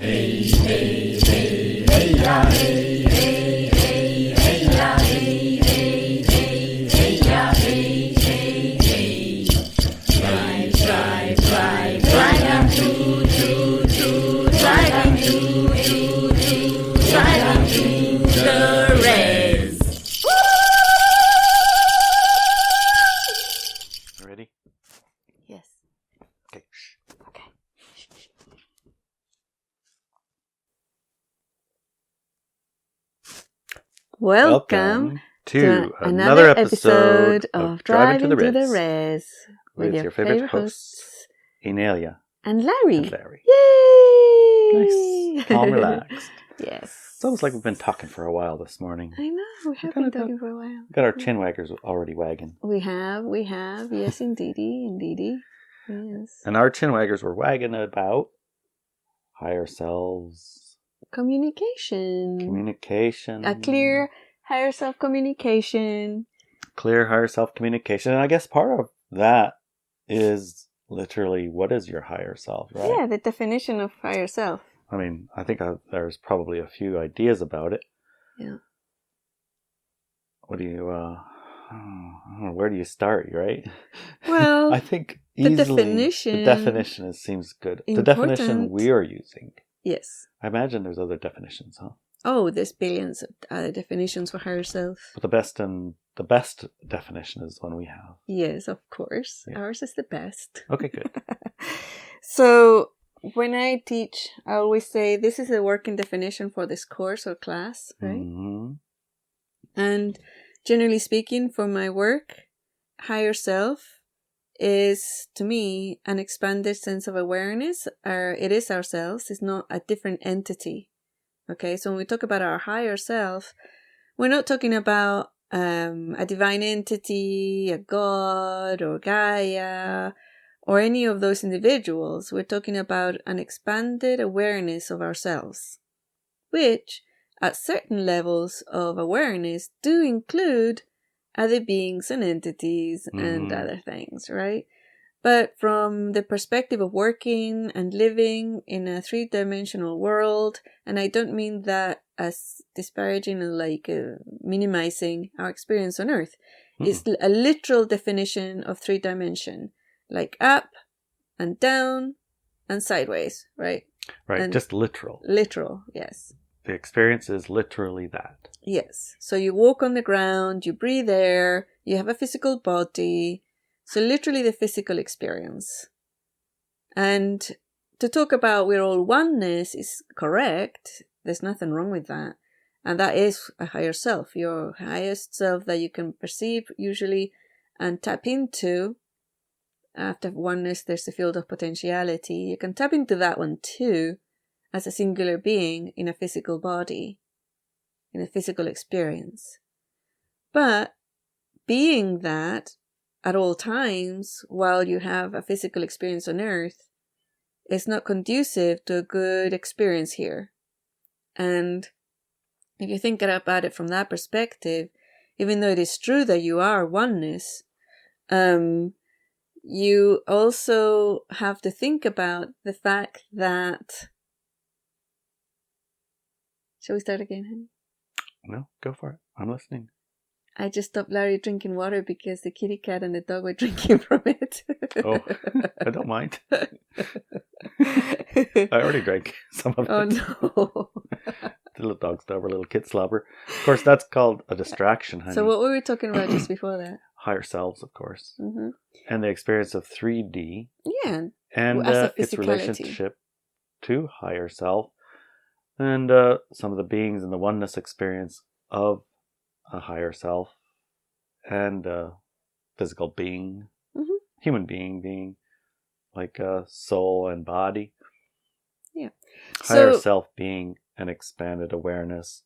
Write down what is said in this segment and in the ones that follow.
Hey, hey, hey, hey, ya, hey, hey, hey, hey, ya, hey, hey, hey, hey, ya, hey, hey, hey. Drive, drive, drive, drive down to, drive down to, drive down to the res. Ready? Yes. Okay. Okay. Welcome to another episode of Driving to the Res Res with your favorite hosts, Inelia and Larry. and Larry. Yay! Nice, calm, relaxed. Yes. It's almost like we've been talking for a while this morning. I know, we have been talking for a while. We've got our chin waggers already wagging. We have. Yes, indeedy. Yes. And our chin waggers were wagging about higher selves. Communication. A clear higher self communication. Clear higher self communication. And I guess part of that is literally, what is your higher self, right? Yeah, the definition of higher self. I mean, I think there's probably a few ideas about it. Yeah. What do you, I don't know, where do you start, right? Well, I think the easily the definition seems good. The definition we are using. Yes. I imagine there's other definitions, huh? Oh, there's billions of other definitions for higher self. But the best definition is the one we have. Yes, of course. Yeah. Ours is the best. Okay, good. So when I teach, I always say this is a working definition for this course or class, right? Mm-hmm. And generally speaking, for my work, higher self is, to me, an expanded sense of awareness. It is ourselves. It's not a different entity. Okay, so when we talk about our higher self, we're not talking about a divine entity, a god, or Gaia, or any of those individuals. We're talking about an expanded awareness of ourselves, which, at certain levels of awareness, do include other beings and entities and other things, right? But from the perspective of working and living in a three-dimensional world, and I don't mean that as disparaging and minimizing our experience on Earth, it's a literal definition of three dimension, like up and down and sideways, right? Right, and just literal. Literal, yes. The experience is literally that. Yes. So you walk on the ground, you breathe air, you have a physical body. So literally the physical experience. And to talk about we're all oneness is correct. There's nothing wrong with that. And that is a higher self, your highest self that you can perceive usually and tap into. After oneness, there's the field of potentiality. You can tap into that one too as a singular being in a physical body, in a physical experience. But being that at all times, while you have a physical experience on Earth, is not conducive to a good experience here. And if you think about it from that perspective, even though it is true that you are oneness, you also have to think about the fact that... Shall we start again, honey? No, go for it. I'm listening. I just stopped Larry drinking water because the kitty cat and the dog were drinking from it. Oh, I don't mind. I already drank some of it. Oh, no. The little dog slobber, little kid slobber. Of course, that's called a distraction, honey. So what were we talking about just before that? Higher selves, of course. Mm-hmm. And the experience of 3D. Yeah. And as a its physicality. relationship to higher self. And some of the beings in the oneness experience of a higher self and a physical being, human being like a soul and body. Yeah. Higher self being an expanded awareness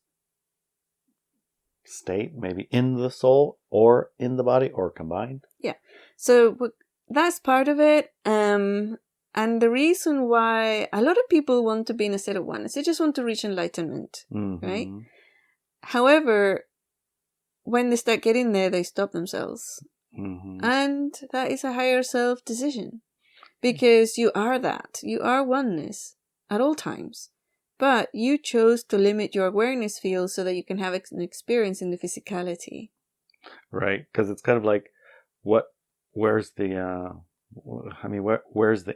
state, maybe in the soul or in the body or combined. Yeah. So that's part of it. And the reason why a lot of people want to be in a state of oneness, they just want to reach enlightenment, right? However, when they start getting there, they stop themselves. And that is a higher self decision. Because you are that. You are oneness at all times. But you chose to limit your awareness field so that you can have an experience in the physicality. Right, because it's kind of like, where's the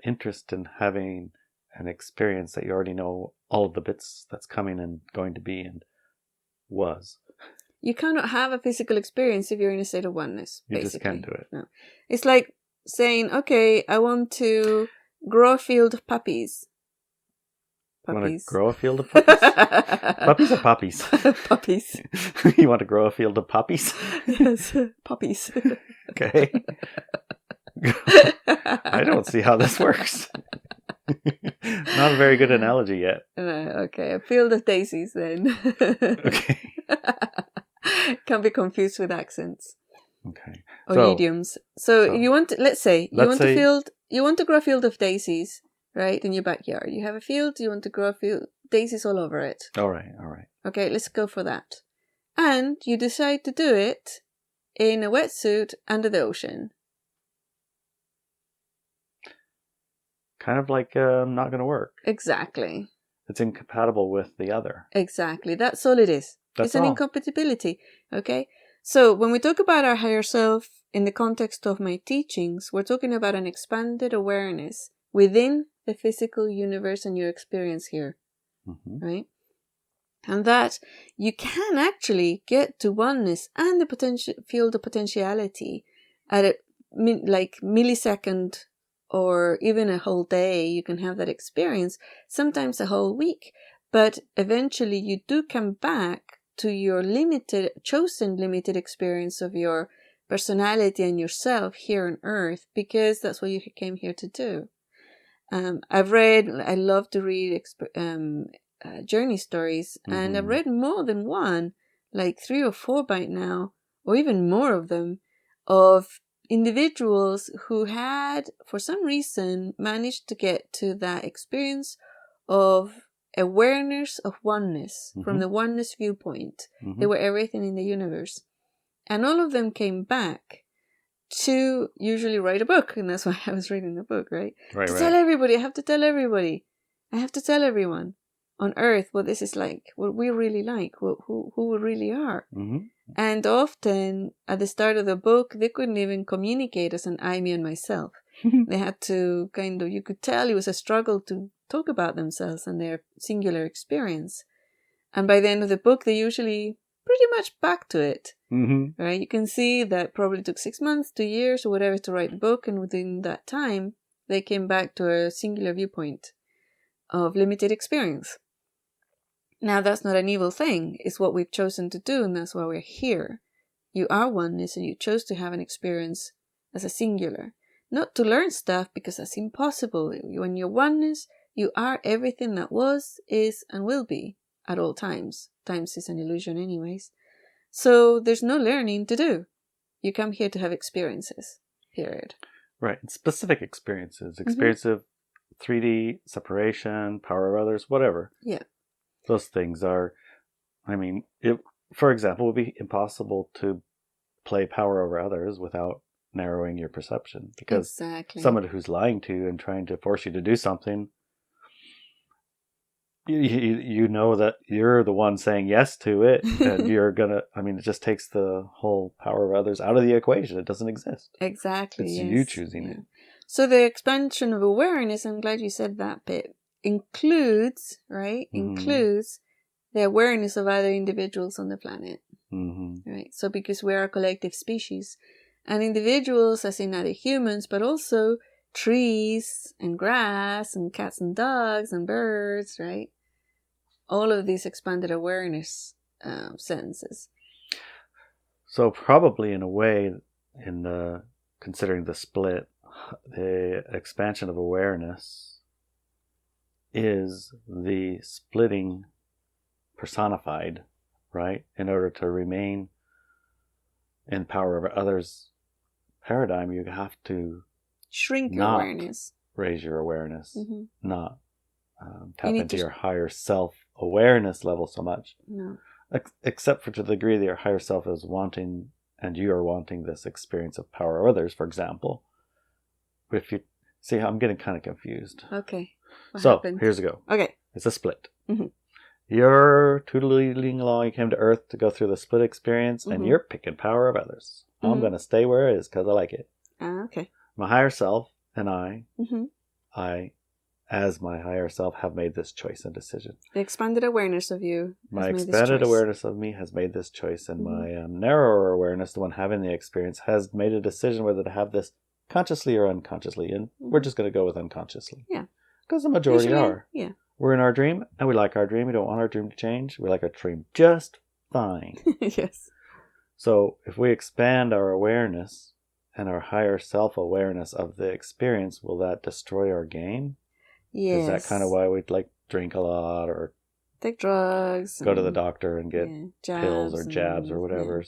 interest in having an experience that you already know all of the bits that's coming and going to be and was? You cannot have a physical experience if you're in a state of oneness. You basically. just can't do it. No. It's like saying, okay, I want to grow a field of puppies. You want to grow a field of puppies? Puppies or poppies? Puppies. You want to grow a field of poppies? Yes, puppies. Okay. I don't see how this works. Not a very good analogy yet. Okay, a field of daisies then. Okay. Can be confused with accents. Okay. Or idioms. So you want to, you want to grow a field of daisies, right, in your backyard. You have a field, you want to grow a field, daisies all over it. All right. Okay, let's go for that. And you decide to do it in a wetsuit under the ocean. Kind of like not going to work. Exactly. It's incompatible with the other. Exactly. That's all it is. That's it's an all. incompatibility. Okay? So when we talk about our higher self in the context of my teachings, we're talking about an expanded awareness within the physical universe and your experience here. Mm-hmm. Right? And that you can actually get to oneness and the potential field of potentiality at a millisecond or even a whole day. You can have that experience, sometimes a whole week. But eventually you do come back to your chosen limited experience of your personality and yourself here on earth, because that's what you came here to do. I love to read journey stories, and I've read more than one, like 3 or 4 by now, or even more of them, of individuals who had, for some reason, managed to get to that experience of awareness of oneness from the oneness viewpoint. They were everything in the universe. And all of them came back to usually write a book. And that's why I was reading the book, right? Tell everybody. I have to tell everybody. I have to tell everyone on earth what this is like, what we really like, who we really are. And often at the start of the book, they couldn't even communicate as an I, me, and myself. They had to you could tell it was a struggle to talk about themselves and their singular experience. And by the end of the book, they usually pretty much back to it. Right? You can see that probably took 6 months, 2 years, or whatever to write the book. And within that time, they came back to a singular viewpoint of limited experience. Now, that's not an evil thing. It's what we've chosen to do, and that's why we're here. You are oneness, and you chose to have an experience as a singular. Not to learn stuff, because that's impossible. When you're oneness, you are everything that was, is, and will be at all times. Times is an illusion anyways. So there's no learning to do. You come here to have experiences, period. Right. Specific experiences. Experience of 3D, separation, power of others, whatever. Yeah. Those things are, it, for example, would be impossible to play power over others without narrowing your perception. Because someone who's lying to you and trying to force you to do something, you know that you're the one saying yes to it, and you're gonna, it just takes the whole power of others out of the equation. It doesn't exist. Exactly. It's you choosing it. So the expansion of awareness, I'm glad you said that bit, includes the awareness of other individuals on the planet. Right? So because we're a collective species, and individuals as in other humans, but also trees and grass and cats and dogs and birds, right? All of these expanded awareness senses. So probably in a way, considering the split, the expansion of awareness is the splitting personified, right? In order to remain in power over others paradigm, you have to shrink your awareness, raise your awareness, not tap into your higher self awareness level so much. No. Except for to the degree that your higher self is wanting, and you are wanting this experience of power of others, for example. If you see, I'm getting kind of confused. Okay. What happened? Here's a go. Okay. It's a split. Mhm. You're tootling along. You came to Earth to go through the split experience, and Mhm. you're picking power of others. I'm Mhm. going to stay where it is because I like it. Okay. My higher self and I, Mhm. as my higher self, have made this choice and decision. The expanded awareness of you My has made this expanded choice. awareness of me has made this choice, and Mhm. my narrower awareness, the one having the experience, has made a decision whether to have this consciously or unconsciously, and we're just going to go with unconsciously. Yeah. Because the majority Usually, are. yeah. We're in our dream, and we like our dream. We don't want our dream to change. We like our dream just fine. Yes. So if we expand our awareness and our higher self-awareness of the experience, will that destroy our game? Yes. Is that kind of why we'd like drink a lot or take drugs? go to the doctor and get jabs pills or jabs or whatever?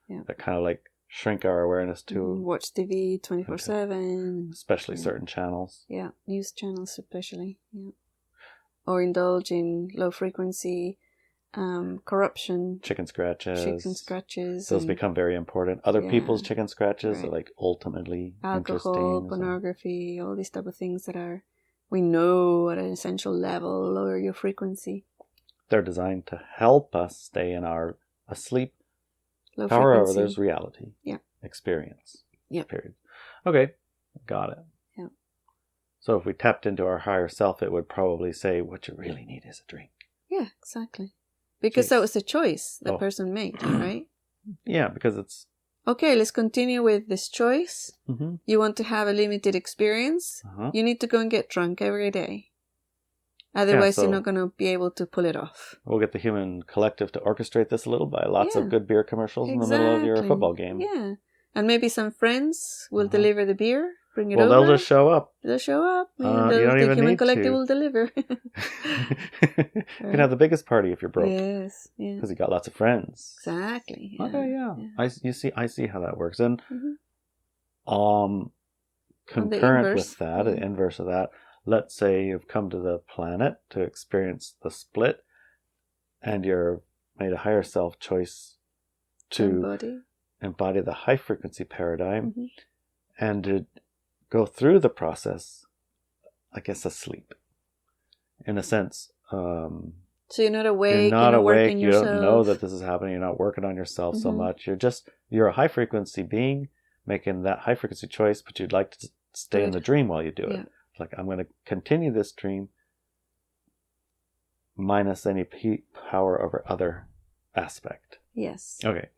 Yeah. That kind of like shrink our awareness to watch TV 24/7, especially certain channels. Yeah, news channels especially. Yeah, or indulge in low frequency corruption. Chicken scratches. Those and become very important. Other people's chicken scratches are like ultimately alcohol, interesting. pornography, all these type of things that are, we know at an essential level, lower your frequency. They're designed to help us stay in our asleep. Low Power over frequency. there's reality. Yeah. Experience. Yeah. Period. Okay. Got it. Yeah. So if we tapped into our higher self, it would probably say what you really need is a drink. Yeah, exactly. Because that was the choice the person made, right? Yeah, because it's... Okay, let's continue with this choice. Mm-hmm. You want to have a limited experience. You need to go and get drunk every day. Otherwise, you're not going to be able to pull it off. We'll get the human collective to orchestrate this a little by lots of good beer commercials in the middle of your football game. Yeah. And maybe some friends will deliver the beer, bring it over. Well, they'll just show up. They'll show up. You don't even human need collective to. will deliver. You can have the biggest party if you're broke. Yes. Yeah. Because you got lots of friends. Exactly. Yeah. Okay, yeah. I see how that works. And concurrent with that, the inverse of that, let's say you've come to the planet to experience the split, and you're made a higher self choice to embody the high frequency paradigm and to go through the process, I guess, asleep. In a sense. So you're not awake. You're not awake. You don't know that this is happening. You're not working on yourself so much. You're a high frequency being making that high frequency choice, but you'd like to stay in the dream while you do it. It's like, I'm going to continue this dream minus any power over other aspect. Yes. Okay.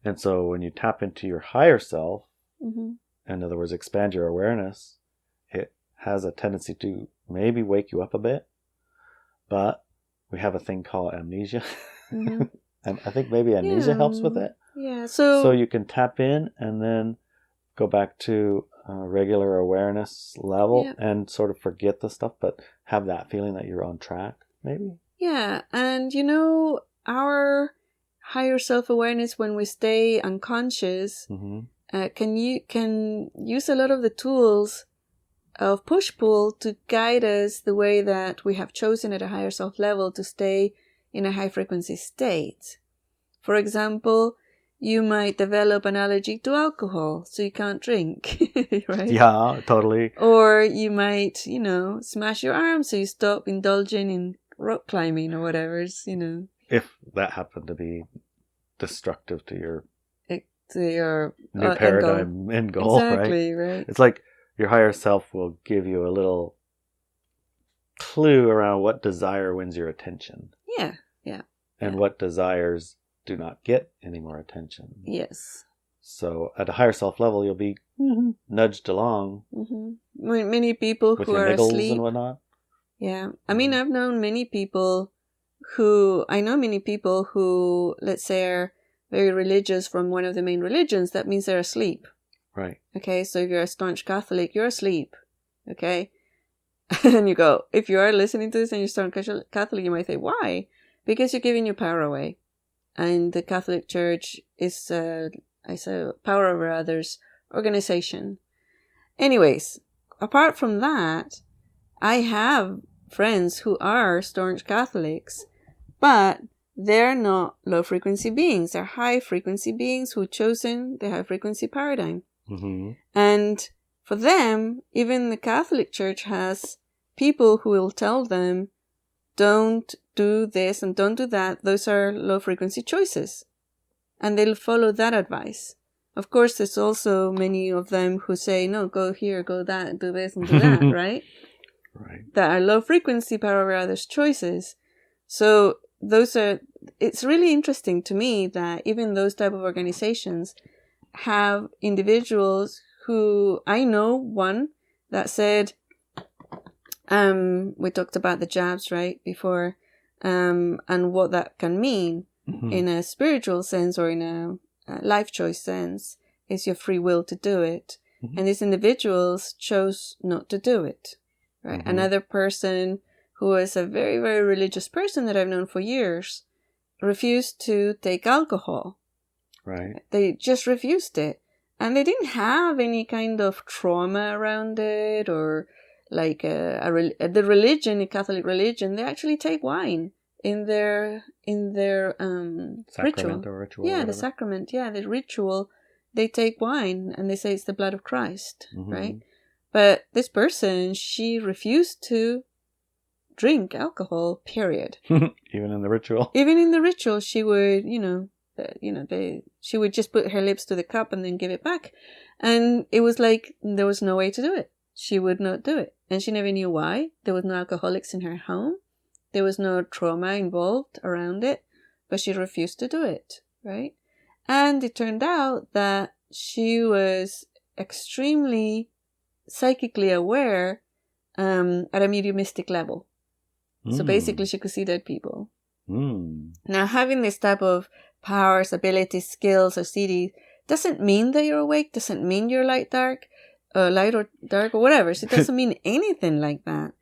And so when you tap into your higher self, in other words, expand your awareness, it has a tendency to maybe wake you up a bit, but we have a thing called amnesia. And I think maybe amnesia helps with it. Yeah. So you can tap in and then go back to regular awareness level and sort of forget the stuff, but have that feeling that you're on track, maybe. Yeah. And our higher self-awareness, when we stay unconscious, can use a lot of the tools of push-pull to guide us the way that we have chosen at a higher self level to stay in a high frequency state. For example, you might develop an allergy to alcohol, so you can't drink, right? Yeah, totally. Or you might, smash your arm, so you stop indulging in rock climbing or whatever, If that happened to be destructive to your new paradigm end goal, exactly, right? It's like your higher self will give you a little clue around what desire wins your attention. Yeah. And what desires do not get any more attention. Yes. So at a higher self level, you'll be nudged along. Many people with who your are niggles asleep and whatnot. Yeah. I mean, I know many people who, let's say, are very religious from one of the main religions. That means they're asleep. Right. Okay. So if you're a staunch Catholic, you're asleep. Okay. And you go, if you are listening to this and you're staunch Catholic, you might say, why? Because you're giving your power away. And the Catholic Church is a power over others organization. Anyways, apart from that, I have friends who are staunch Catholics, but they're not low-frequency beings. They're high-frequency beings who've chosen the high-frequency paradigm. And for them, even the Catholic Church has people who will tell them, don't do this and don't do that, those are low frequency choices. And they'll follow that advice. Of course, there's also many of them who say, no, go here, go that, do this and do that, right? Right. That are low frequency power over others' choices. So it's really interesting to me that even those type of organizations have individuals who, I know one that said, we talked about the jabs, right, before, and what that can mean in a spiritual sense or in a life choice sense is your free will to do it. And these individuals chose not to do it, right? Another person who is a very, very religious person that I've known for years refused to take alcohol. Right. They just refused it. And they didn't have any kind of trauma around it or like the religion, the Catholic religion, they actually take wine in their Sacrament or ritual. Yeah, or the sacrament. Yeah, the ritual. They take wine and they say it's the blood of Christ, right? But this person, she refused to drink alcohol, period. Even in the ritual? Even in the ritual, she would, she would just put her lips to the cup and then give it back. And it was like, there was no way to do it. She would not do it. And she never knew why. There was no alcoholics in her home. There was no trauma involved around it. But she refused to do it, right? And it turned out that she was extremely psychically aware at a mediumistic level. So basically she could see dead people. Now having this type of powers, abilities, skills, or CD doesn't mean that you're awake, doesn't mean you're light or dark or whatever. So it doesn't mean anything like that,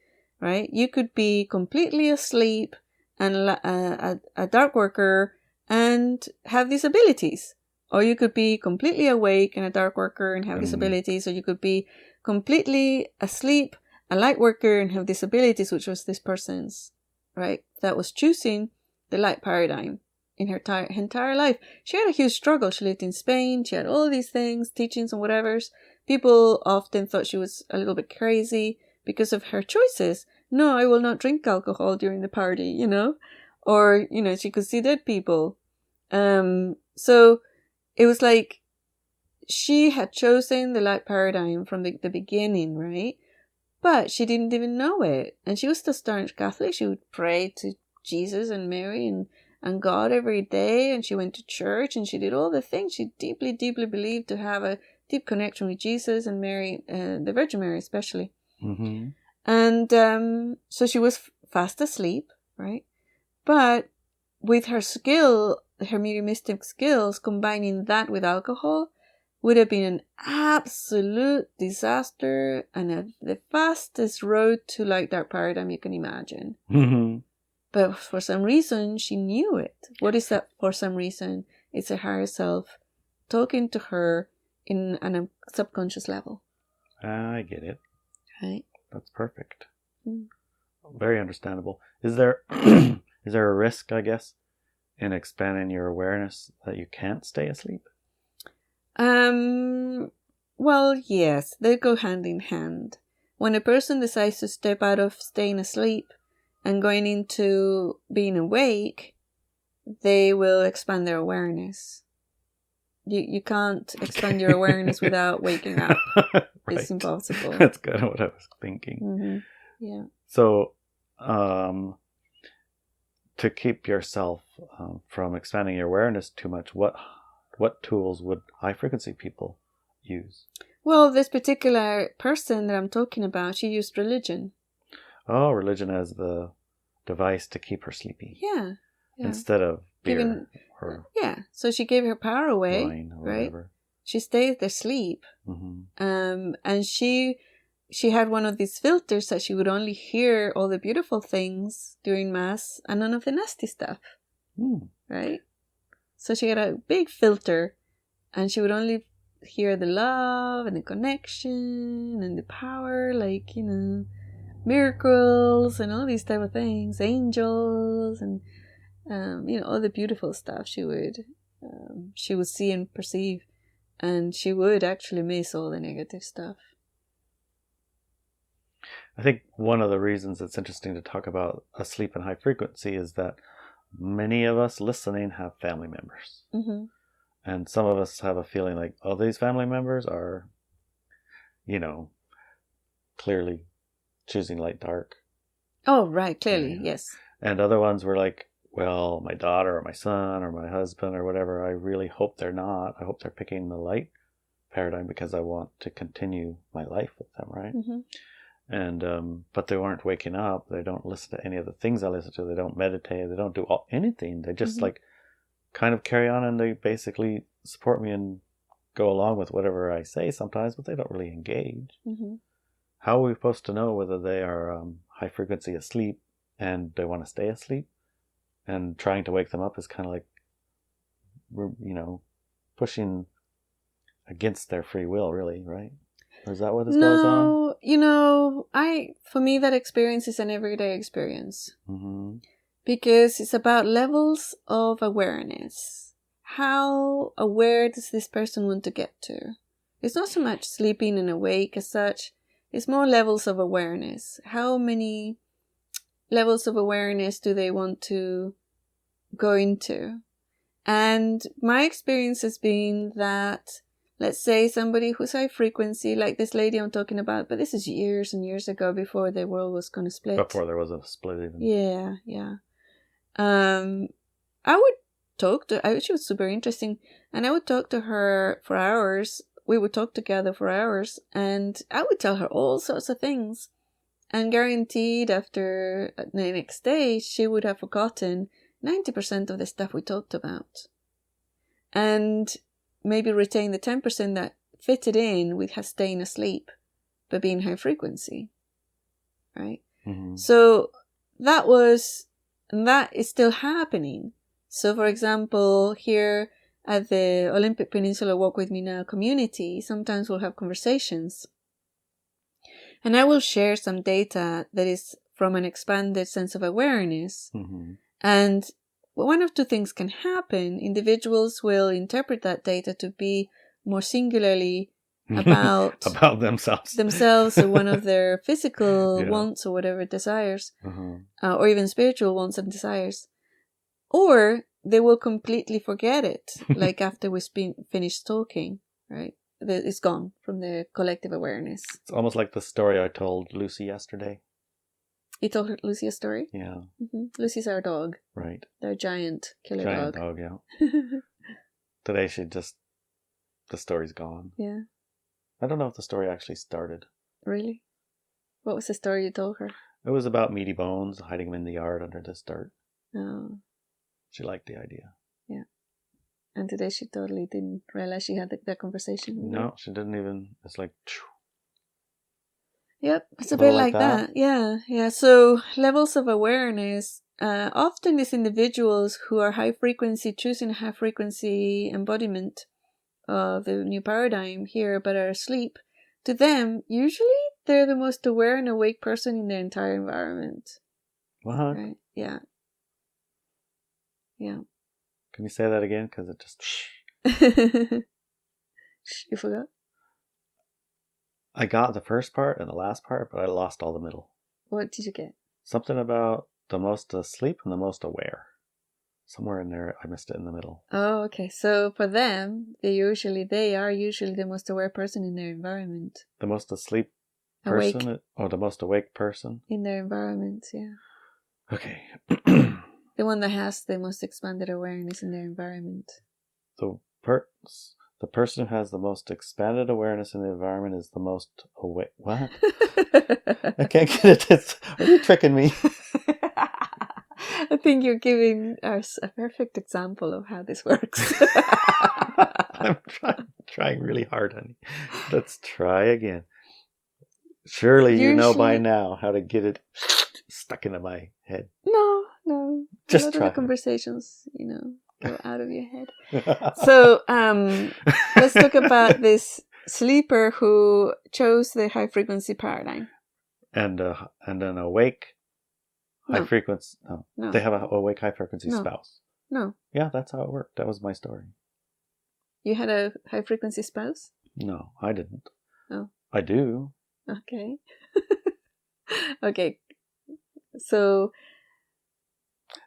right? You could be completely asleep and a dark worker and have these abilities. Or you could be completely awake and a dark worker and have these abilities. Or you could be completely asleep, a light worker, and have these abilities, which was this person's, right? That was choosing the light paradigm in her entire life. She had a huge struggle. She lived in Spain. She had all these things, teachings and whatevers. People often thought she was a little bit crazy because of her choices. No, I will not drink alcohol during the party, Or, she could see dead people. So it was like she had chosen the light paradigm from the beginning, right? But she didn't even know it. And she was still staunch Catholic. She would pray to Jesus and Mary and God every day. And she went to church and she did all the things she deeply, deeply believed to have a deep connection with Jesus and Mary, the Virgin Mary especially. And so she was fast asleep, right? But with her skill, her mediumistic skills, combining that with alcohol would have been an absolute disaster and the fastest road to like dark paradigm you can imagine. But for some reason, she knew it. What is that for some reason? It's her higher self talking to her on a subconscious level. I get it. Right. That's perfect. Very understandable. Is there is there a risk, I guess, in expanding your awareness that you can't stay asleep? Well, yes, they go hand in hand. When a person decides to step out of staying asleep and going into being awake, they will expand their awareness. You can't expand your awareness without waking up. Right. It's impossible. That's kind of what I was thinking. Yeah. So, to keep yourself from expanding your awareness too much, what tools would high frequency people use? Well, this particular person that I'm talking about, she used religion. Oh, religion as the device to keep her sleepy. Yeah. Instead of beer so she gave her power away, wine or right? whatever. She stayed asleep. And she had one of these filters that she would only hear all the beautiful things during mass and none of the nasty stuff. Right? So she had a big filter and she would only hear the love and the connection and the power, like, miracles and all these type of things, angels and all the beautiful stuff she would see and perceive, and she would actually miss all the negative stuff. I think one of the reasons it's interesting to talk about asleep and high frequency is that many of us listening have family members. Mm-hmm. And some of us have a feeling like, oh, these family members are, clearly choosing light dark. Oh, right. Clearly, yes. And other ones were like, well, my daughter or my son or my husband or whatever, I really hope they're not. I hope they're picking the light paradigm because I want to continue my life with them, right? Mm-hmm. And but they weren't waking up. They don't listen to any of the things I listen to. They don't meditate. They don't do anything. They just like kind of carry on, and they basically support me and go along with whatever I say sometimes, but they don't really engage. Mm-hmm. How are we supposed to know whether they are high frequency asleep and they want to stay asleep? And trying to wake them up is kind of like, pushing against their free will, really, right? Or is that what this goes on? No, for me, that experience is an everyday experience. Mm-hmm. Because it's about levels of awareness. How aware does this person want to get to? It's not so much sleeping and awake as such. It's more levels of awareness. How many levels of awareness do they want to go into? And my experience has been that, let's say somebody who's high frequency, like this lady I'm talking about, but this is years and years ago before the world was going to split. Before there was a split even. Yeah. I would talk to her. She was super interesting. And I would talk to her for hours. We would talk together for hours. And I would tell her all sorts of things. And guaranteed after the next day, she would have forgotten 90% of the stuff we talked about. And maybe retain the 10% that fitted in with her staying asleep, but being high frequency. Right? Mm-hmm. So that is still happening. So for example, here at the Olympic Peninsula Walk With Me Now community, sometimes we'll have conversations. And I will share some data that is from an expanded sense of awareness. Mm-hmm. And one of two things can happen. Individuals will interpret that data to be more singularly about themselves or one of their physical wants or whatever desires, or even spiritual wants and desires. Or they will completely forget it, like after we've finished talking, right? It's gone from the collective awareness. It's almost like the story I told Lucy yesterday. You told her Lucy a story? Yeah. Mm-hmm. Lucy's our dog. Right. Their giant killer dog. dog. Yeah. Today the story's gone. Yeah. I don't know if the story actually started. Really? What was the story you told her? It was about meaty bones, hiding them in the yard under this dirt. Oh. She liked the idea. Yeah. And today she totally didn't realize she had that conversation with No, she didn't even. It's like... Yep, it's a bit like that. Yeah. So levels of awareness, often these individuals who are high frequency, choosing a high frequency embodiment of the new paradigm here, but are asleep, to them, usually they're the most aware and awake person in their entire environment. What? Right? Yeah. Can you say that again? Because it just... You forgot? I got the first part and the last part, but I lost all the middle. What did you get? Something about the most asleep and the most aware. Somewhere in there, I missed it in the middle. Oh, okay. So for them, they are usually the most aware person in their environment. The most asleep person? Awake. Or the most awake person? In their environment, yeah. Okay. The one that has the most expanded awareness in their environment. The person who has the most expanded awareness in the environment is the most awake. What? I can't get it. Are you tricking me? I think you're giving us a perfect example of how this works. I'm trying really hard, honey. Let's try again. Surely you know by now how to get it stuck into my head. No. Just a lot try. of the conversations, go out of your head. So let's talk about this sleeper who chose the high frequency paradigm. And an awake high frequency. No. They have an awake high frequency spouse. No. Yeah, that's how it worked. That was my story. You had a high frequency spouse? No, I didn't. Oh. I do. Okay. Okay. So,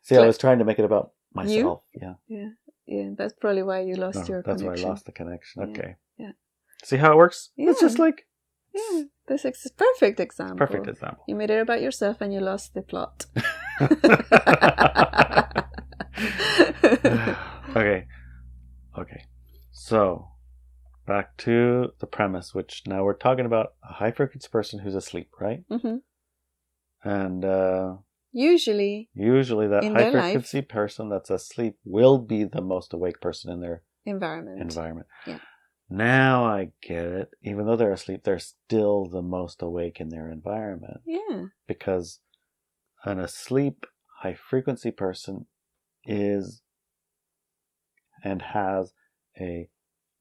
See, I was trying to make it about myself. yeah, that's probably why you lost No, your that's connection. why I lost the connection. Yeah, Okay. yeah. See how it works? Yeah. It's just like... Yeah, this is a perfect example. Perfect example. You made it about yourself and you lost the plot. Okay. So, back to the premise, which now we're talking about a high frequency person who's asleep, right? Mm-hmm. And usually that in high their frequency person that's asleep will be the most awake person in their environment. Yeah. Now I get it. Even though they're asleep, they're still the most awake in their environment. Yeah. Because an asleep high frequency person is and has a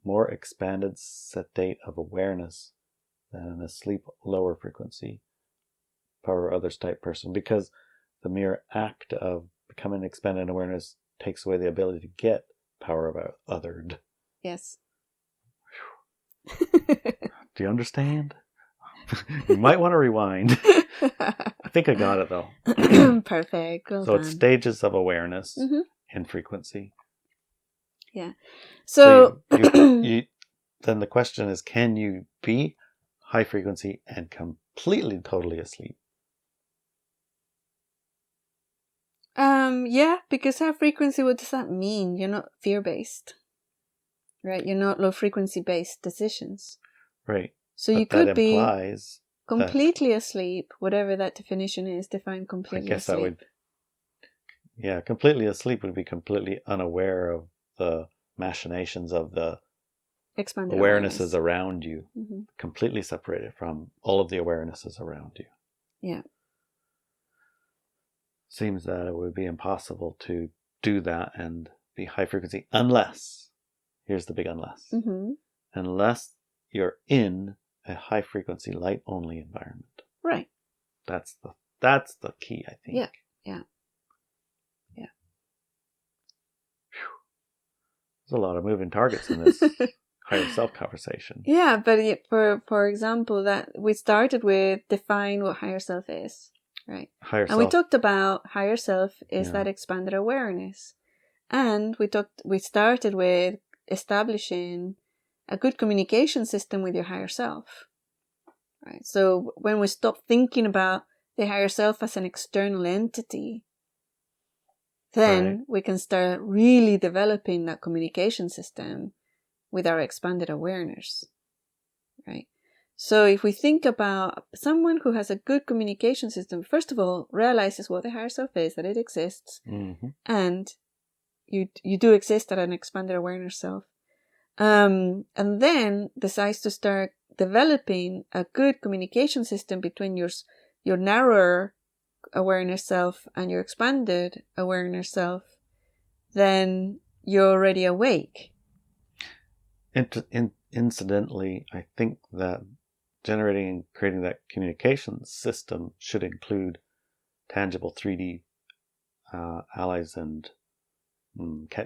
more expanded state of awareness than an asleep lower frequency power others type person, because the mere act of becoming expanded awareness takes away the ability to get power about othered. Yes. Do you understand? You might want to rewind. I think I got it though. Perfect. Well so done. It's stages of awareness in frequency. Yeah. So, you then the question is, can you be high frequency and completely, totally asleep? Yeah, because high frequency, what does that mean? You're not fear-based, right? You're not low-frequency based decisions. Right. So but you could be implies completely asleep, whatever that definition is, define completely I guess asleep. that would, yeah, completely asleep would be completely unaware of the machinations of the expanded awarenesses around you, completely separated from all of the awarenesses around you. Yeah. Seems that it would be impossible to do that and be high frequency unless, here's the big unless, unless you're in a high frequency light only environment. Right. That's the key, I think. Yeah. There's a lot of moving targets in this higher self conversation. Yeah, but for example, that we started with define what higher self is, right? We talked about higher self is that expanded awareness, and we started with establishing a good communication system with your higher self, right? So when we stop thinking about the higher self as an external entity, then we can start really developing that communication system with our expanded awareness, right? So if we think about someone who has a good communication system, first of all, realizes what the higher self is, that it exists, and you do exist at an expanded awareness self, and then decides to start developing a good communication system between your narrower awareness self and your expanded awareness self, then you're already awake. Incidentally, I think that generating and creating that communication system should include tangible 3D allies and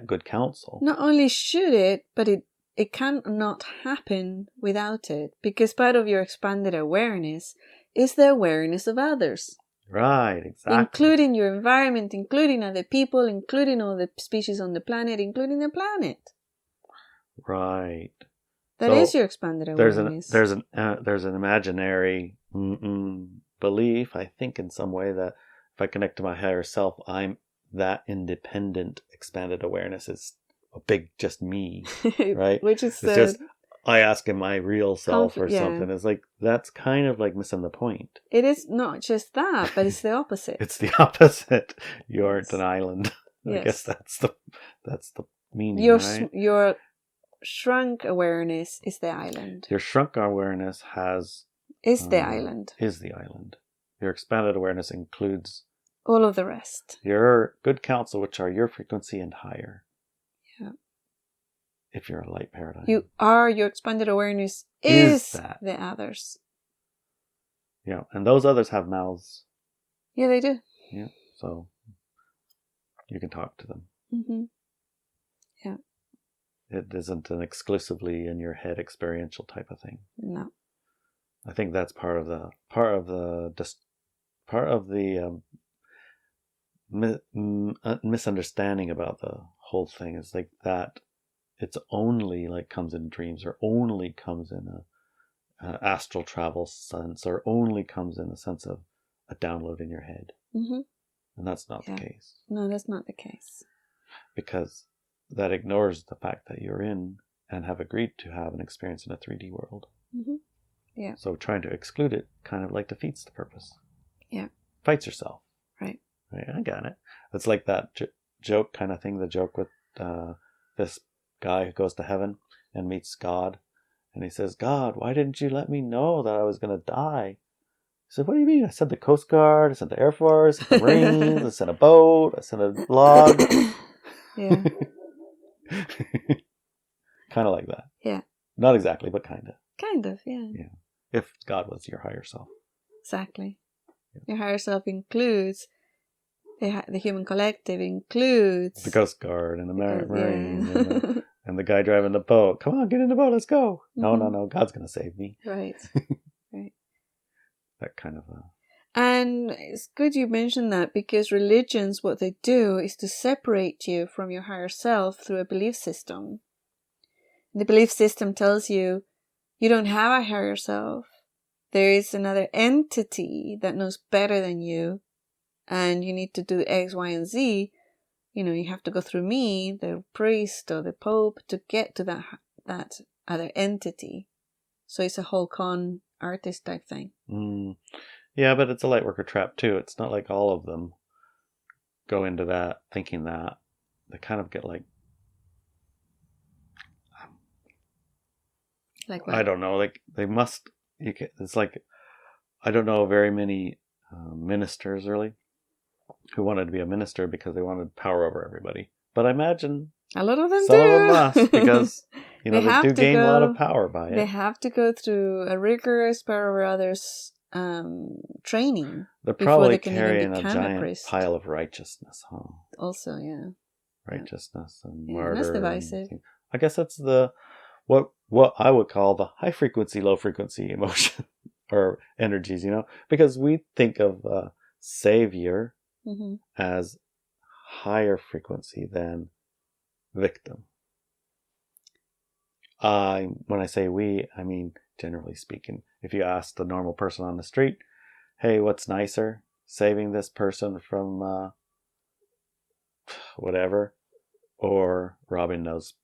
good counsel. Not only should it, but it cannot happen without it, because part of your expanded awareness is the awareness of others. Right, exactly. Including your environment, including other people, including all the species on the planet, including the planet. Right. That is your expanded awareness. There's an imaginary belief, I think, in some way, that if I connect to my higher self, I'm that independent expanded awareness is a big just me, right? Which is it's just I ask in my real self or something. It's like, that's kind of like missing the point. It is not just that, but it's the opposite. It's the opposite. You aren't an island. I guess that's the meaning. Your shrunk awareness is the island. Your shrunk awareness is the island. Is the island. Your expanded awareness includes all of the rest. Your good counsel, which are your frequency and higher. Yeah. If you're a light paradigm. Your expanded awareness is the others. Yeah, and those others have mouths. Yeah, they do. Yeah, so you can talk to them. Yeah. It isn't an exclusively in your head experiential type of thing. No. I think that's part of the part of the misunderstanding about the whole thing is like that it's only like comes in dreams, or only comes in a astral travel sense, or only comes in a sense of a download in your head. Mm-hmm. And that's not the case. No, that's not the case. Because that ignores the fact that you're in and have agreed to have an experience in a 3D world. Mm-hmm. Yeah. So trying to exclude it kind of like defeats the purpose. Yeah. Fights yourself. Right. I got it. It's like that joke kind of thing, the joke with this guy who goes to heaven and meets God. And he says, God, why didn't you let me know that I was going to die? He said, what do you mean? I sent the Coast Guard, I sent the Air Force, I sent the Marines, I sent a boat, I sent a log. Yeah. Kind of like that. Yeah. Not exactly, but kind of. Kind of, yeah. Yeah. If God was your higher self. Exactly. Yeah. Your higher self includes the human collective, includes the Coast Guard and the Marine yeah. and the guy driving the boat. Come on, get in the boat, let's go. Mm-hmm. No, God's going to save me. Right. Right. That kind of And it's good you mentioned that, because religions, what they do is to separate you from your higher self through a belief system. The belief system tells you you don't have a higher self. There is another entity that knows better than you, and you need to do X, Y, and Z. You know, you have to go through me, the priest or the pope, to get to that other entity. So it's a whole con artist type thing. Yeah, but it's a light worker trap too. It's not like all of them go into that thinking that. They kind of get like what? I don't know, like they must. It's like I don't know very many ministers really who wanted to be a minister because they wanted power over everybody. But I imagine a lot of them some do. of them must, because they do gain a lot of power by it. They have to go through a rigorous power over others training. They're probably they can carrying even a giant priest. pile of righteousness, huh? Also, yeah. Righteousness and Yeah, murder. that's divisive. I guess that's the what I would call the high frequency, low frequency emotion or energies, because we think of savior Mm-hmm. as higher frequency than victim. When I say we, I mean generally speaking. If you ask the normal person on the street, hey, what's nicer, saving this person from whatever, or robbing those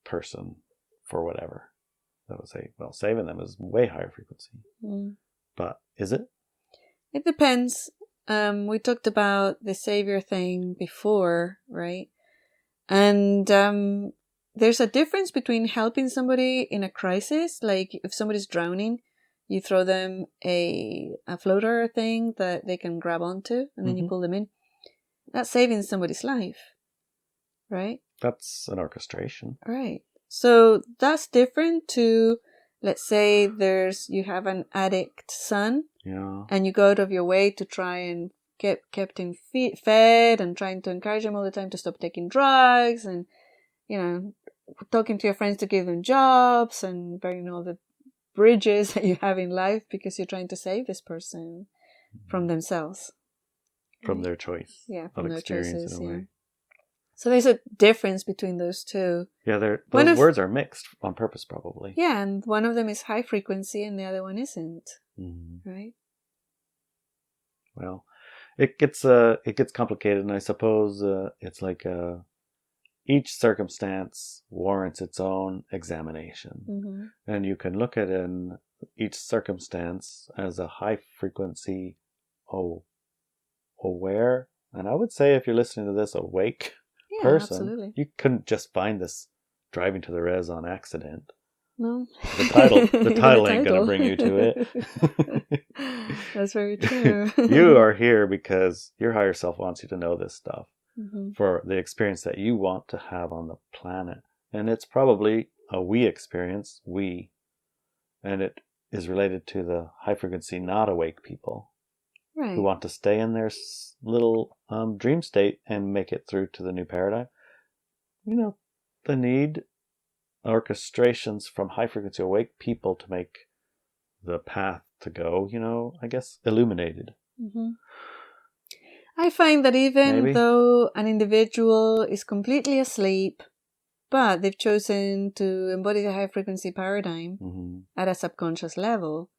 person for whatever? They would say, well, saving them is way higher frequency. But is it? It depends. We talked about the savior thing before, right? And there's a difference between helping somebody in a crisis, like if somebody's drowning, you throw them a floater thing that they can grab onto, and then you pull them in. That's saving somebody's life, right? That's an orchestration. Right. So that's different to, let's say you have an addict son, and you go out of your way to try and kept him fed and trying to encourage him all the time to stop taking drugs, and talking to your friends to give them jobs and burning all the bridges that you have in life because you're trying to save this person from themselves, from their choice. Yeah, from their choices. Yeah. So there's a difference between those two. Yeah, those words are mixed on purpose, probably. Yeah, and one of them is high frequency and the other one isn't. Right? Well, it gets complicated, and I suppose it's like each circumstance warrants its own examination, and you can look at each circumstance as a high frequency, aware, and I would say if you're listening to this, awake person, absolutely. You couldn't just find this driving to the res on accident. No. The title ain't going to bring you to it. That's very true. You are here because your higher self wants you to know this stuff for the experience that you want to have on the planet. And it's probably a we experience, and it is related to the high frequency, not awake people. Right. Who want to stay in their little dream state and make it through to the new paradigm. They need orchestrations from high frequency awake people to make the path to go, I guess, illuminated. I find that even Maybe. though an individual is completely asleep, but they've chosen to embody the high frequency paradigm at a subconscious level,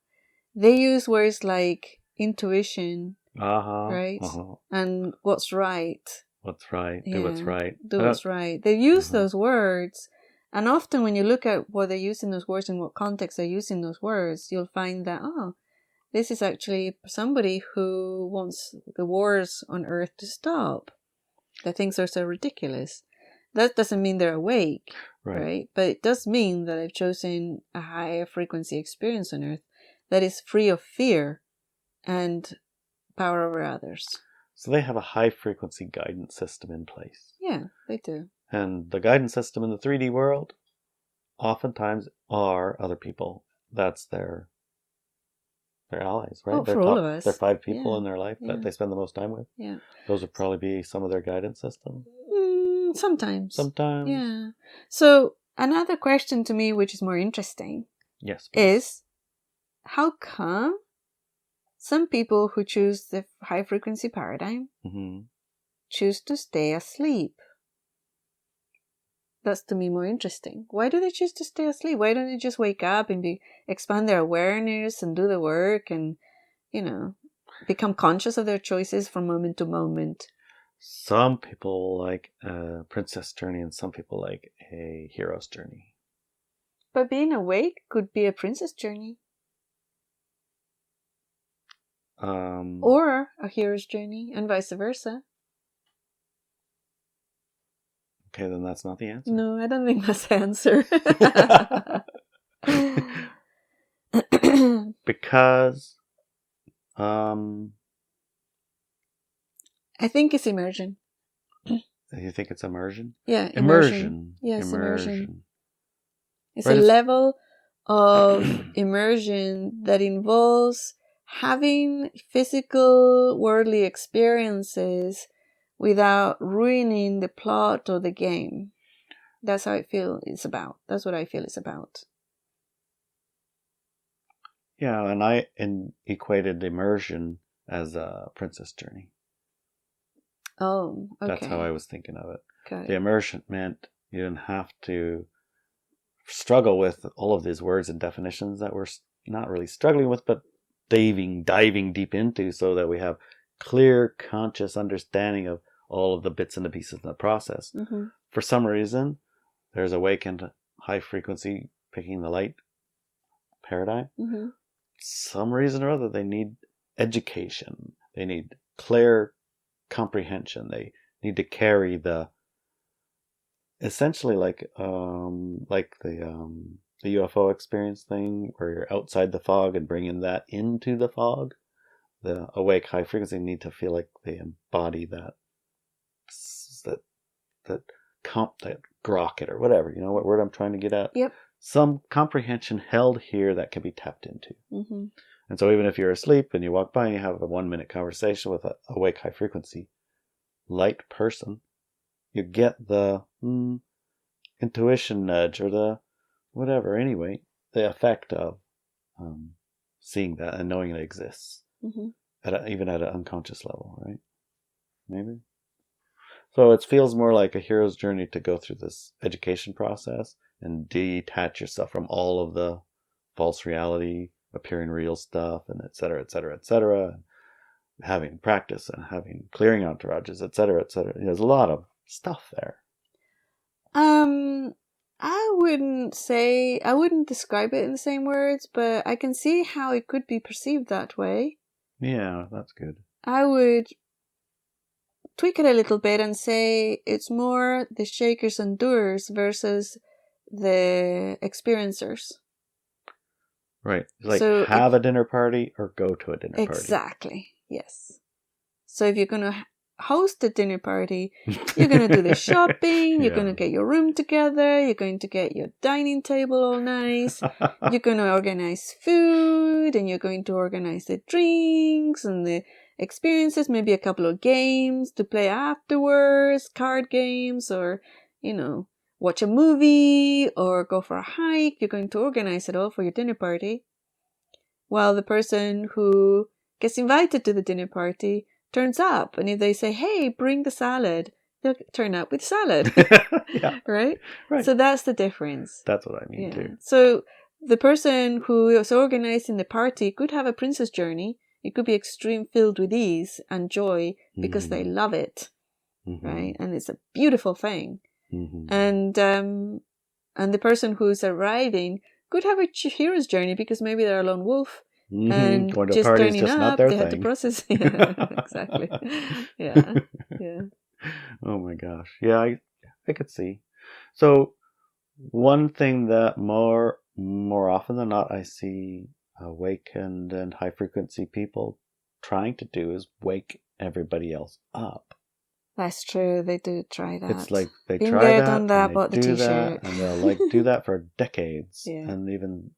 they use words like intuition, right? And what's right. What's right. Yeah, Do what's right. Do what's right. They use those words. And often when you look at what they're using those words and what context they're using those words, you'll find that, this is actually somebody who wants the wars on Earth to stop. That things are so ridiculous. That doesn't mean they're awake, right? But it does mean that they've chosen a higher frequency experience on Earth that is free of fear and power over others. So they have a high frequency guidance system in place. Yeah, they do. And the guidance system in the 3D world oftentimes are other people. That's their allies, right? Oh, for all of us. They're 5 people in their life that they spend the most time with. Yeah. Those would probably be some of their guidance system. Sometimes. Yeah. So another question to me, which is more interesting, is how come some people who choose the high frequency paradigm choose to stay asleep? That's to me more interesting. Why do they choose to stay asleep? Why don't they just wake up and expand their awareness and do the work and, become conscious of their choices from moment to moment? Some people like a princess journey and some people like a hero's journey. But being awake could be a princess journey. Or a hero's journey and vice versa. Okay, then that's not the answer. No, I don't think that's the answer. Because I think it's immersion. You think it's immersion? Yeah, immersion. Yes, immersion. It's Right, a level of immersion that involves having physical worldly experiences without ruining the plot or the game. That's how I feel it's about. That's what I feel it's about. Yeah, and I equated immersion as a princess journey. Oh, okay. That's how I was thinking of it. Got it. The immersion meant you didn't have to struggle with all of these words and definitions that we're not really struggling with, but diving deep into, so that we have clear, conscious understanding of all of the bits and the pieces in the process. For some reason, there's awakened high frequency picking the light paradigm. Some reason or other, they need education. They need clear comprehension. They need to carry the essentially like the UFO experience thing, where you're outside the fog and bringing that into the fog. The awake high frequency need to feel like they embody that grocket or whatever, what word I'm trying to get at. Yep. Some comprehension held here that can be tapped into. And so even if you're asleep and you walk by and you have a 1-minute conversation with a awake high frequency light person, you get the intuition nudge or the whatever, anyway, the effect of seeing that and knowing it exists, even at an unconscious level, right? Maybe. So it feels more like a hero's journey to go through this education process and detach yourself from all of the false reality, appearing real stuff, and et cetera, et cetera, et cetera, and having practice and having clearing entourages, et cetera, et cetera. There's a lot of stuff there. I wouldn't describe it in the same words, but I can see how it could be perceived that way. Yeah, that's good. I would tweak it a little bit and say it's more the shakers and doers versus the experiencers. Right. Like, so have a dinner party or go to a dinner party. Exactly. Yes. So if you're going to host a dinner party, you're going to do the shopping, you're going to get your room together, you're going to get your dining table all nice, you're going to organize food, and you're going to organize the drinks and the experiences, maybe a couple of games to play afterwards, card games, or, watch a movie or go for a hike. You're going to organize it all for your dinner party. While the person who gets invited to the dinner party, turns up, and if they say, hey, bring the salad, they'll turn up with salad. Yeah. Right? Right. So that's the difference. That's what I mean too. So the person who is organizing the party could have a princess journey. It could be extreme filled with ease and joy because they love it. Right? And it's a beautiful thing. And the person who's arriving could have a hero's journey because maybe they're a lone wolf. And Going to just a party is turning just up, not their they thing. had to process. Yeah, exactly. Yeah. Oh my gosh. Yeah, I could see. So one thing that more often than not I see awakened and high frequency people trying to do is wake everybody else up. That's true. They do try that. It's like they Been try there, that, done that, and bought they the do t-shirt. that, and they'll do that for decades, and even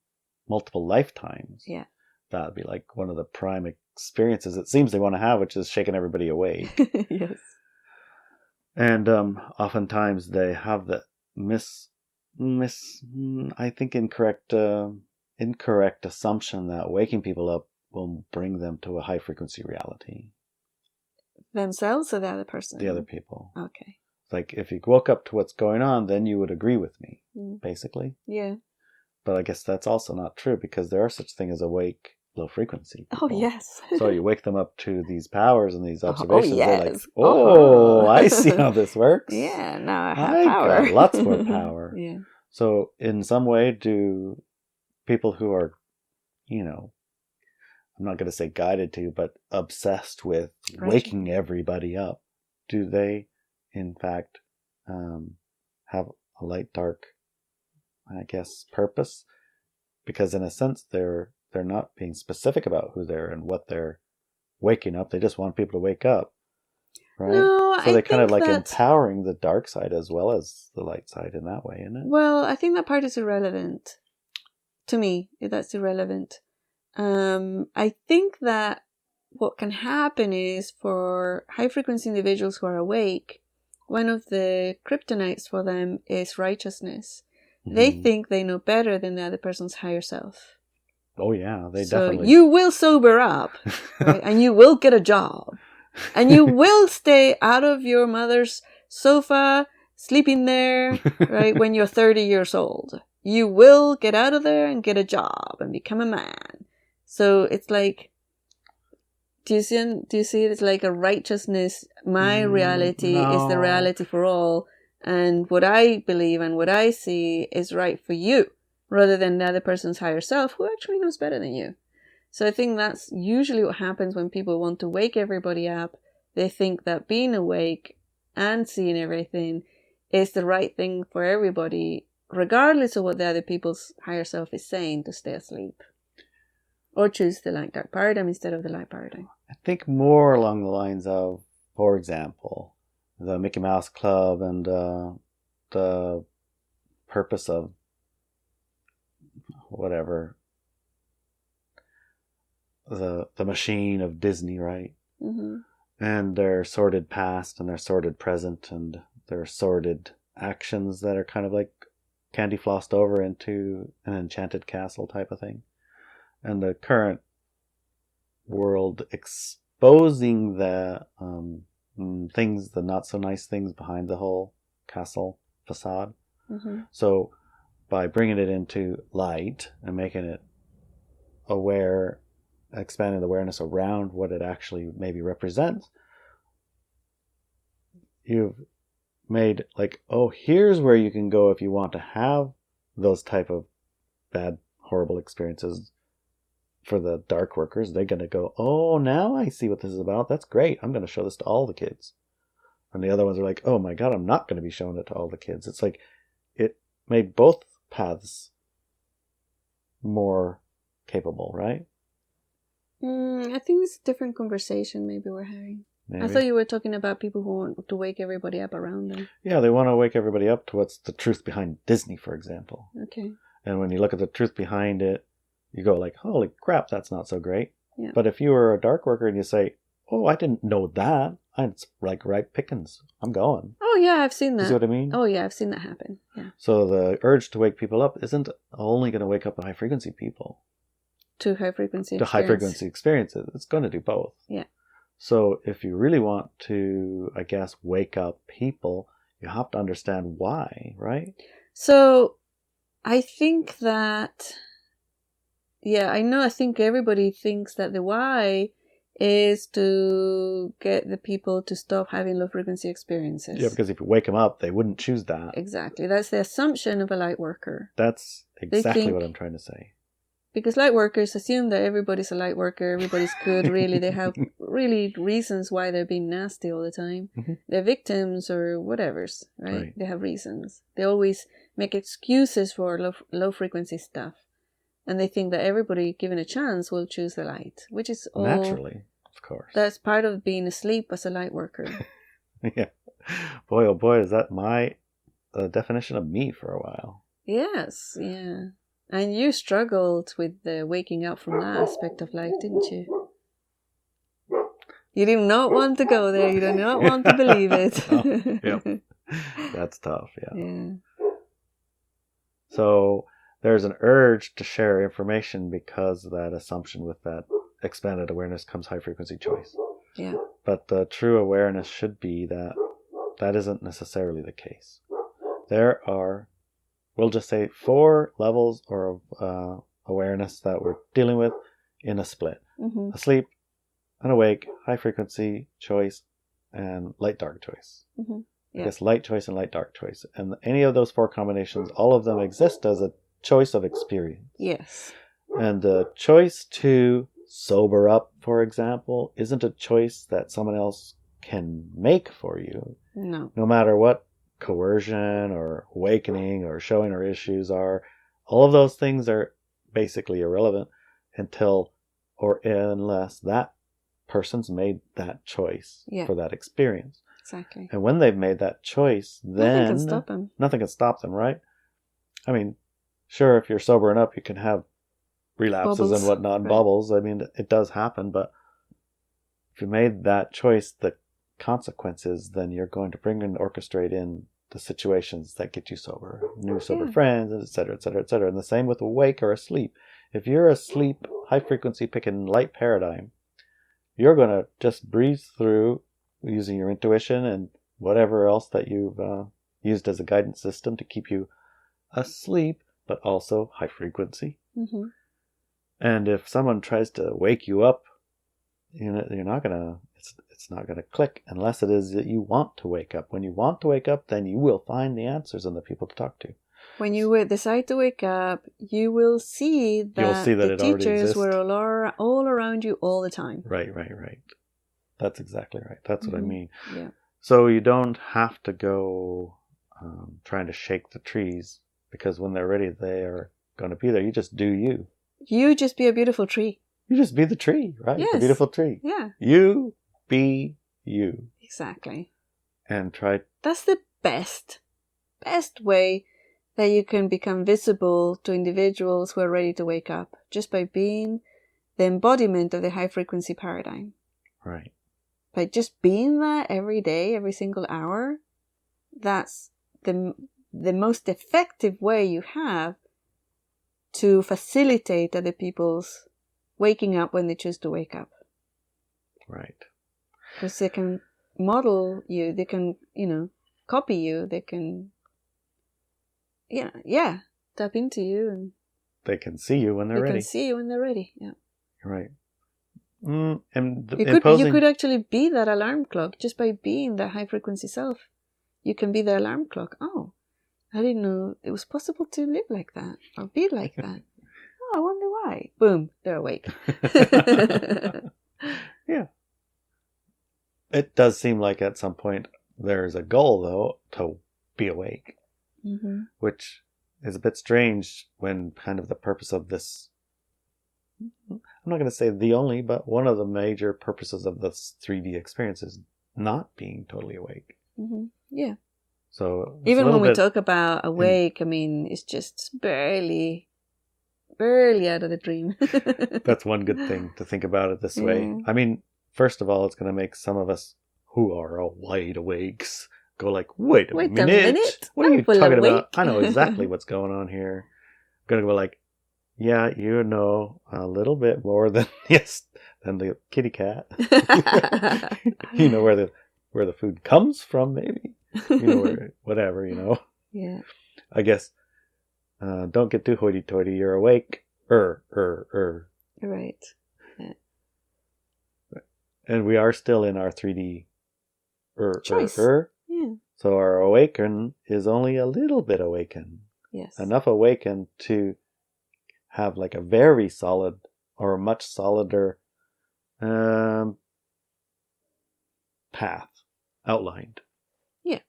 multiple lifetimes. Yeah. That would be like one of the prime experiences it seems they want to have, which is shaking everybody awake. Yes. And oftentimes they have the I think incorrect assumption that waking people up will bring them to a high frequency reality. Themselves or the other person? The other people. Okay. Like if you woke up to what's going on, then you would agree with me, basically. Yeah. But I guess that's also not true because there are such thing as awake low frequency people. Oh, yes. So you wake them up to these powers and these observations. Yes. They're like, oh, I see how this works. Yeah, now I have power. Got lots more power. Yeah. So in some way, do people who are, I'm not going to say guided to, but obsessed with waking everybody up, do they, in fact, have a light, dark, I guess, purpose? Because in a sense, they're not being specific about who they're and what they're waking up. They just want people to wake up, right? No, so they're kind of like empowering the dark side as well as the light side in that way, isn't it? Well, I think that part is irrelevant. To me, that's irrelevant. I think that what can happen is for high frequency individuals who are awake, one of the kryptonites for them is righteousness. They think they know better than the other person's higher self. Oh yeah, they definitely. So you will sober up, right? And you will get a job, and you will stay out of your mother's sofa, sleeping there, right? When you're 30 years old, you will get out of there and get a job and become a man. So it's like, do you see it? It's like a righteousness. My reality is the reality for all, and what I believe and what I see is right for you, rather than the other person's higher self who actually knows better than you. So I think that's usually what happens when people want to wake everybody up. They think that being awake and seeing everything is the right thing for everybody, regardless of what the other people's higher self is saying to stay asleep. Or choose the light dark paradigm instead of the light paradigm. I think more along the lines of, for example, the Mickey Mouse Club and the purpose of whatever, the machine of Disney, right? And their sordid past and their sordid present and their sordid actions that are kind of like candy flossed over into an enchanted castle type of thing. And the current world exposing the things, the not so nice things behind the whole castle facade. So by bringing it into light and making it aware, expanding the awareness around what it actually maybe represents, you've made like, oh, here's where you can go if you want to have those type of bad, horrible experiences. For the dark workers, they're going to go, oh, now I see what this is about. That's great. I'm going to show this to all the kids. And the other ones are like, oh my God, I'm not going to be showing it to all the kids. It's like it made both paths more capable, right? I think it's a different conversation maybe we're having. Maybe. I thought you were talking about people who want to wake everybody up around them. Yeah, they want to wake everybody up to what's the truth behind Disney, for example. Okay. And when you look at the truth behind it, you go like, holy crap, that's not so great. Yeah. But if you were a dark worker and you say, oh, I didn't know that. It's like ripe pickings. I'm going. Oh, yeah, I've seen that. You see what I mean? Oh, yeah, I've seen that happen. Yeah. So the urge to wake people up isn't only going to wake up the high frequency people. to high frequency to high frequency experiences. It's going to do both. Yeah. So if you really want to, I guess, wake up people, you have to understand why, right? So I think that, I think everybody thinks that the why is to get the people to stop having low frequency experiences. Yeah, because if you wake them up, they wouldn't choose that. Exactly. That's the assumption of a light worker. That's exactly what I'm trying to say. Because light workers assume that everybody's a light worker, everybody's good, really. They have really reasons why they're being nasty all the time. Mm-hmm. They're victims or whatever's, right? They have reasons. They always make excuses for low frequency stuff. And they think that everybody given a chance will choose the light, which is all... Naturally, of course. That's part of being asleep as a light worker. Yeah. Boy, oh boy, is that my definition of me for a while. Yes, yeah. And you struggled with the waking up from that aspect of life, didn't you? You did not want to go there. You did not want to believe it. Oh, yep. That's tough, Yeah. So there's an urge to share information because of that assumption with that expanded awareness comes high frequency choice. Yeah. But the true awareness should be that that isn't necessarily the case. There are, we'll just say, 4 levels of awareness that we're dealing with in a split. Mm-hmm. Asleep, an awake, high frequency choice, and light dark choice. Mm-hmm. Yeah. I guess light choice and light dark choice. And any of those 4 combinations, all of them exist as a choice of experience. Yes. And the choice to sober up, for example, isn't a choice that someone else can make for you. No. No matter what coercion or awakening or showing our issues are, all of those things are basically irrelevant until or unless that person's made that choice for that experience. Exactly. And when they've made that choice, then nothing can stop them. Nothing can stop them, right? I mean, sure, if you're sobering up, you can have relapses Bubbles. and whatnot, and bubbles. I mean, it does happen, but if you made that choice, the consequences, then you're going to bring and orchestrate in the situations that get you sober, new sober friends, et cetera, et cetera, et cetera. And the same with awake or asleep. If you're asleep, high frequency picking light paradigm, you're going to just breeze through using your intuition and whatever else that you've used as a guidance system to keep you asleep, but also high frequency. Mm-hmm. And if someone tries to wake you up, you're not gonna. It's not gonna click unless it is that you want to wake up. When you want to wake up, then you will find the answers and the people to talk to. When you decide to wake up, you will see that the teachers were all around you all the time. Right. That's exactly right. That's what I mean. Yeah. So you don't have to go trying to shake the trees, because when they're ready, they are going to be there. You just do you. You just be a beautiful tree. You just be the tree, right? Yes. The beautiful tree. Yeah. You be you. Exactly. And try. That's the best way that you can become visible to individuals who are ready to wake up, just by being the embodiment of the high frequency paradigm. Right. By just being that every day, every single hour, that's the most effective way you have to facilitate other people's waking up when they choose to wake up. Right. Because they can model you, they can, copy you, they can, tap into you. And they can see you when they're ready. They can see you when they're ready, yeah. Right. And you could actually be that alarm clock just by being that high frequency self. You can be the alarm clock. Oh, I didn't know it was possible to live like that or be like that. Oh, I wonder why. Boom, they're awake. Yeah. It does seem like at some point there's a goal, though, to be awake, which is a bit strange when kind of the purpose of this, I'm not going to say the only, but one of the major purposes of this 3D experience is not being totally awake. Mm-hmm. Yeah. So even when we talk about awake, I mean, it's just barely out of the dream. That's one good thing to think about it this way. I mean, first of all, it's going to make some of us who are all wide awakes go like, wait a minute. What are you talking about? I know exactly what's going on here. I'm going to go like, Yeah, you know a little bit more than than the kitty cat. You know where the food comes from, maybe. You know where whatever, you know. Yeah. I guess don't get too hoity-toity. You're awake. Right. And we are still in our 3D Choice. Yeah. So our awaken is only a little bit awakened. Yes. Enough awakened to have like a very solid or a much solider path outlined. Yeah.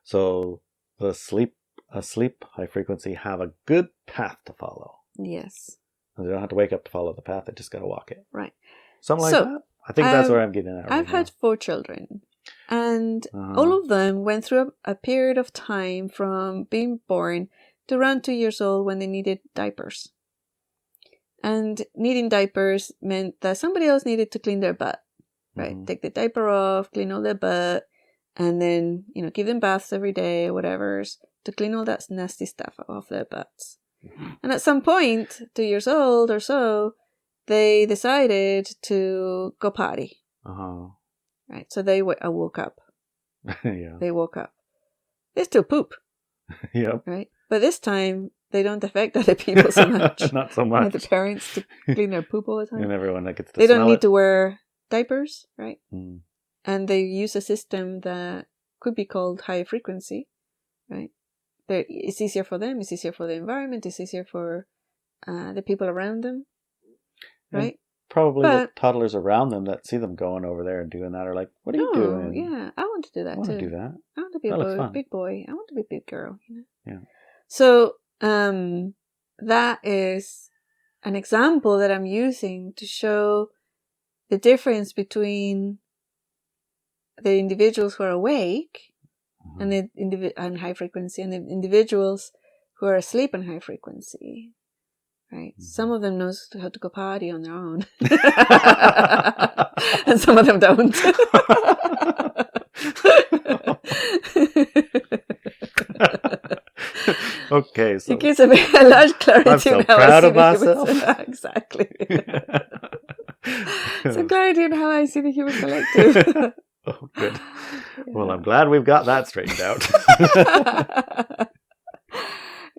So the asleep high frequency have a good path to follow. Yes. They don't have to wake up to follow the path. They just got to walk it. Right. Something like that. I think that's where I'm getting at. I've had 4 children, and all of them went through a period of time from being born to around 2 years old when they needed diapers. And needing diapers meant that somebody else needed to clean their butt, right? Mm-hmm. Take the diaper off, clean all their butt, and then, give them baths every day or whatever to clean all that nasty stuff off their butts. Mm-hmm. And at some point, 2 years old or so, they decided to go potty. Right, so they woke up. Yeah. They woke up. They still poop. Yep. Right, but this time they don't affect other people so much. Not so much. The parents to clean their poop all the time. And everyone that gets to they don't need it. to wear diapers, right? Mm. And they use a system that could be called high frequency, right? It's easier for them. It's easier for the environment. It's easier for the people around them, right? And probably the toddlers around them that see them going over there and doing that are like, "What are you doing?" Yeah, I want to do that too. I want to do that. I want to be a big boy. I want to be a big girl. Yeah. So that is an example that I'm using to show the difference between the individuals who are awake and on high frequency, and the individuals who are asleep on high frequency. Right. Mm-hmm. Some of them knows how to go potty on their own, and some of them don't. Okay, so it gives a large clarity. I'm so proud of myself. Exactly. Some clarity in how I see the human collective. Oh, good. Yeah. Well, I'm glad we've got that straightened out.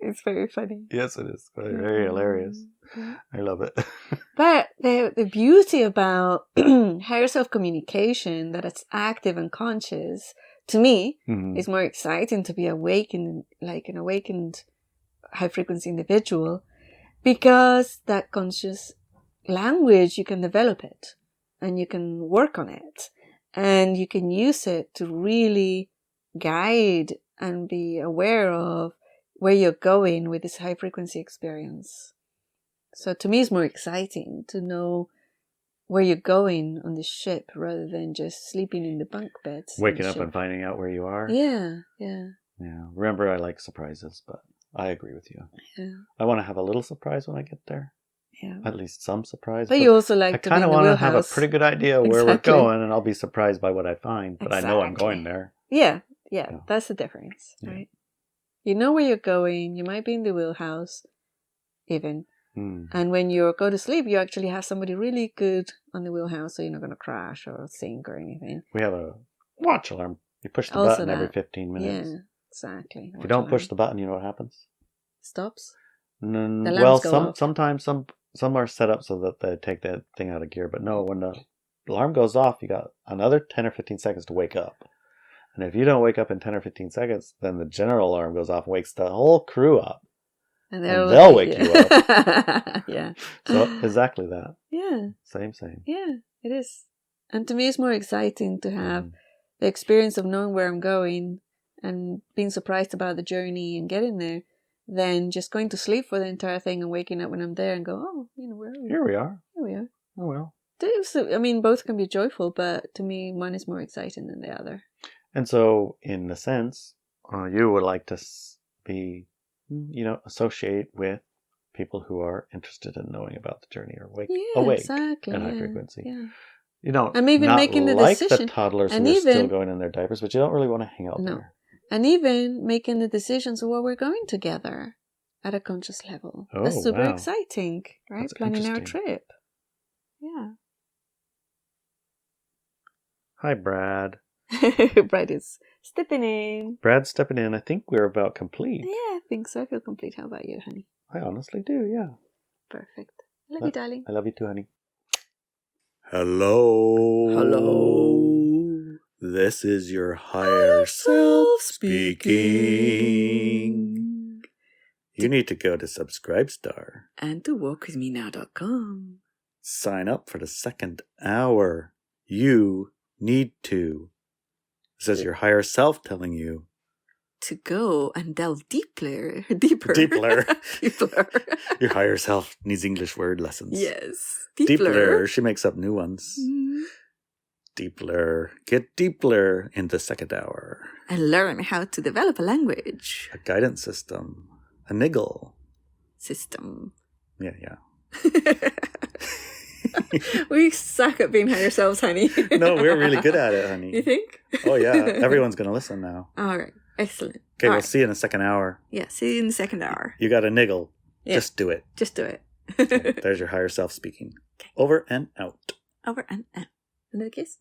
It's very funny. Yes, it is. Very hilarious. I love it. But the beauty about higher self-communication, that it's active and conscious, to me, is more exciting to be awakened, like an awakened high-frequency individual, because that conscious language, you can develop it, and you can work on it, and you can use it to really guide and be aware of where you're going with this high frequency experience. So to me, it's more exciting to know where you're going on the ship rather than just sleeping in the bunk beds. Waking up and finding out where you are. Yeah. Remember, I like surprises, but I agree with you. Yeah. I want to have a little surprise when I get there. Yeah. At least some surprise. But you also like to be in the wheelhouse. I kind of want to have a pretty good idea where we're going, and I'll be surprised by what I find, but I know I'm going there. Yeah. That's the difference, right? You know where you're going. You might be in the wheelhouse, even. And when you go to sleep, you actually have somebody really good on the wheelhouse, so you're not going to crash or sink or anything. We have a watch alarm. You push the button every 15 minutes. Yeah, exactly. If you don't push the button, you know what happens? Stops? Well, sometimes some are set up so that they take that thing out of gear. But no, when the alarm goes off, you got another 10 or 15 seconds to wake up. And if you don't wake up in 10 or 15 seconds, then the general alarm goes off and wakes the whole crew up. And they'll wake you up. Yeah. So exactly that. Yeah. Same. Yeah, it is. And to me, it's more exciting to have the experience of knowing where I'm going and being surprised about the journey and getting there than just going to sleep for the entire thing and waking up when I'm there and go, oh, where are we? Here we are. Here we are. Oh, well. I mean, both can be joyful, but to me, one is more exciting than the other. And so, in a sense, you would like to be, associate with people who are interested in knowing about the journey or awake exactly, at high frequency. Yeah. You don't and even making the decision. The toddlers who are still going in their diapers, but you don't really want to hang out there. And even making the decisions of where we're going together. at a conscious level. Oh, That's super wow. exciting, right? That's Planning our interesting. trip. Yeah. Hi, Brad. Brad is stepping in. Brad's stepping in. I think we're about complete. Yeah, I think so. I feel complete. How about you, honey? I honestly do, yeah. Perfect. Love you, darling. I love you too, honey. Hello. Hello. This is your higher self speaking. You need to go to Subscribestar. And to walkwithmenow.com. Sign up for the second hour. You need to. This is your higher self telling you. To go and delve deeper. Deeper. Your Your higher self needs English word lessons. Yes. Deepler. She makes up new ones. Mm. Deepler. Get deepler in the second hour. And learn how to develop a language. A guidance system. A niggle. System. Yeah. We suck at being higher selves, honey. No, we're really good at it, honey. You think? Oh, yeah. Everyone's going to listen now. All right. Excellent. Okay, All we'll right. see you in the second hour. Yeah, see you in the second hour. You got a niggle. Yeah. Just do it. Just do it. There's your higher self speaking. Over and out. Over and out. Another kiss.